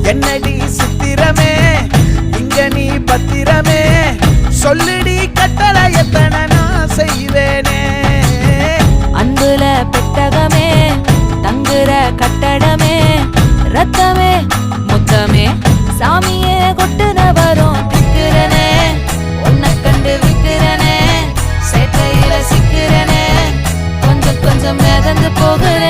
என்னடி சித்திரமே இங்க நீ பத்திரமே சொல்லுடி கட்டளை எத்தனை நான் செய்வேனே அன்புல பெட்டகமே தங்குற கட்டடமே ரத்தமே முத்தமே சாமியே கொட்டுன வரும் திக்கிறனே உன்னை கண்டு விக்கிறனே சேட்டையில சிக்கிறனே கொஞ்சம் கொஞ்சம் மிதந்து போகிறேன்